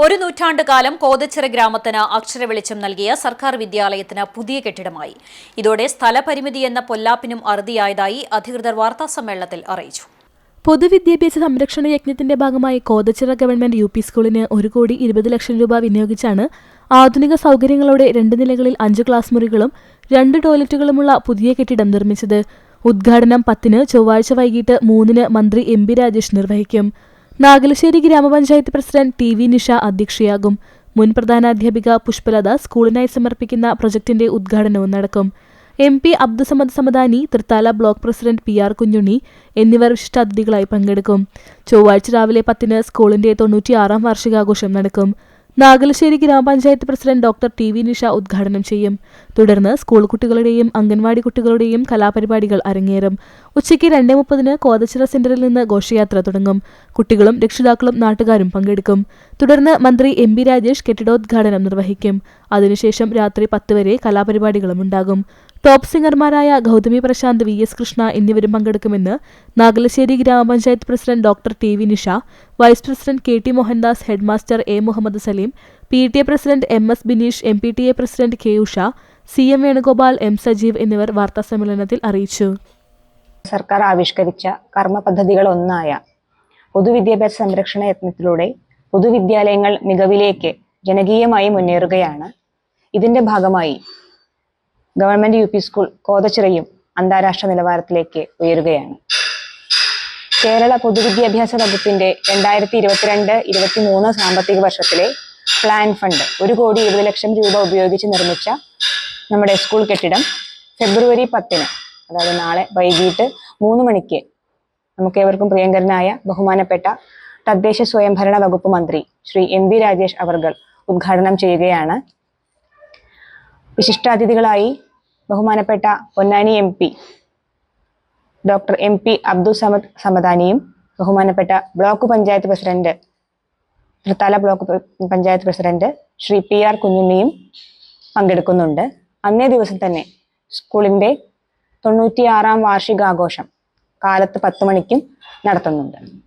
ഒരു നൂറ്റാണ്ടുകാലം കോതച്ചിറ ഗ്രാമത്തിന് അക്ഷരവെളിച്ചം നൽകിയ സർക്കാർ വിദ്യാലയത്തിന് പുതിയ കെട്ടിടമായി. ഇതോടെ സ്ഥലപരിമിതി എന്ന പൊല്ലാപ്പിനും അറുതിയായതായി അധികൃതർ വാർത്താസമ്മേളനത്തിൽ അറിയിച്ചു. പൊതുവിദ്യാഭ്യാസ സംരക്ഷണ യജ്ഞത്തിന്റെ ഭാഗമായി കോതച്ചിറ ഗവൺമെന്റ് യു.പി. സ്കൂളിന് 1,20,00,000 രൂപ വിനിയോഗിച്ചാണ് ആധുനിക സൗകര്യങ്ങളോടെ 2 നിലകളിൽ 5 ക്ലാസ് മുറികളും 2 ടോയ്ലറ്റുകളുമുള്ള പുതിയ കെട്ടിടം നിർമ്മിച്ചത്. ഉദ്ഘാടനം 10-ന് ചൊവ്വാഴ്ച വൈകിട്ട് 3-ന് മന്ത്രി എം.പി. രാജേഷ് നിർവഹിക്കും. നാഗലശ്ശേരി ഗ്രാമപഞ്ചായത്ത് പ്രസിഡന്റ് ടി.വി. നിഷ അധ്യക്ഷയാകും. മുൻ പ്രധാനാധ്യാപിക പുഷ്പലത സ്കൂളിനായി സമർപ്പിക്കുന്ന പ്രൊജക്ടിന്റെ ഉദ്ഘാടനവും നടക്കും. M P. Abdussamad Samadani, Thrithala block president P R. Kunhunni എന്നിവർ വിശിഷ്ടാതിഥികളായി പങ്കെടുക്കും. ചൊവ്വാഴ്ച രാവിലെ 10-ന് സ്കൂളിന്റെ 96-ാം വാർഷികാഘോഷം നടക്കും. നാഗലശ്ശേരി ഗ്രാമപഞ്ചായത്ത് പ്രസിഡന്റ് ഡോക്ടർ ടി.വി. നിഷ ഉദ്ഘാടനം ചെയ്യും. തുടർന്ന് സ്കൂൾ കുട്ടികളുടെയും അംഗൻവാടി കുട്ടികളുടെയും കലാപരിപാടികൾ അരങ്ങേറും. ഉച്ചയ്ക്ക് 2:30-ന് കോതച്ചിറ സെന്ററിൽ നിന്ന് ഘോഷയാത്ര തുടങ്ങും. കുട്ടികളും രക്ഷിതാക്കളും നാട്ടുകാരും പങ്കെടുക്കും. തുടർന്ന് മന്ത്രി എം.പി. രാജേഷ് കെട്ടിടോദ്ഘാടനം നിർവഹിക്കും. അതിനുശേഷം രാത്രി 10 വരെ കലാപരിപാടികളും ഉണ്ടാകും. ടോപ്പ് സിംഗർമാരായ ഗൗതമി പ്രശാന്ത്, വി.എസ്. കൃഷ്ണ എന്നിവരും പങ്കെടുക്കുമെന്ന് നാഗലശ്ശേരി ഗ്രാമപഞ്ചായത്ത് president doctor T V. Nisha, vice president K T. Mohandas, head master A. Muhammad Saleem, P T A. President M S. Bineesh, M P T A. President K. Usha, C M. Venugopal, M. Sajeev എന്നിവർ വാർത്താസമ്മേളനത്തിൽ അറിയിച്ചു. സർക്കാർ ആവിഷ്കരിച്ച കർമ്മ പദ്ധതികളൊന്നായ പൊതുവിദ്യാഭ്യാസ സംരക്ഷണ യത്നത്തിലൂടെ പൊതുവിദ്യാലയങ്ങൾ മികവിലേക്ക് ജനകീയമായി മുന്നേറുകയാണ്. ഇതിന്റെ ഭാഗമായി ഗവൺമെന്റ് യു.പി. സ്കൂൾ കോതച്ചിറയും അന്താരാഷ്ട്ര നിലവാരത്തിലേക്ക് ഉയരുകയാണ്. കേരള പൊതുവിദ്യാഭ്യാസ വകുപ്പിന്റെ 2022-23 സാമ്പത്തിക വർഷത്തിലെ പ്ലാൻ ഫണ്ട് 1,20,00,000 രൂപ ഉപയോഗിച്ച് നിർമ്മിച്ച നമ്മുടെ സ്കൂൾ കെട്ടിടം ഫെബ്രുവരി 10-ന്, അതായത് നാളെ വൈകിട്ട് 3 മണിക്ക് നമുക്കേവർക്കും പ്രിയങ്കരനായ ബഹുമാനപ്പെട്ട തദ്ദേശ സ്വയംഭരണ വകുപ്പ് മന്ത്രി ശ്രീ എം.പി. രാജേഷ് അവർകൾ ഉദ്ഘാടനം ചെയ്യുകയാണ്. വിശിഷ്ടാതിഥികളായി ബഹുമാനപ്പെട്ട Ponnani M P. Doctor M P. Abdussamad സമദാനിയും ബഹുമാനപ്പെട്ട block panchayat president, Thrithala block panchayat president Shri P R. കുഞ്ഞുണ്ണിയും പങ്കെടുക്കുന്നുണ്ട്. അന്നേ ദിവസം തന്നെ സ്കൂളിന്റെ 96-ാം വാർഷികാഘോഷം കാലത്ത് 10 മണിക്കും നടത്തുന്നുണ്ട്.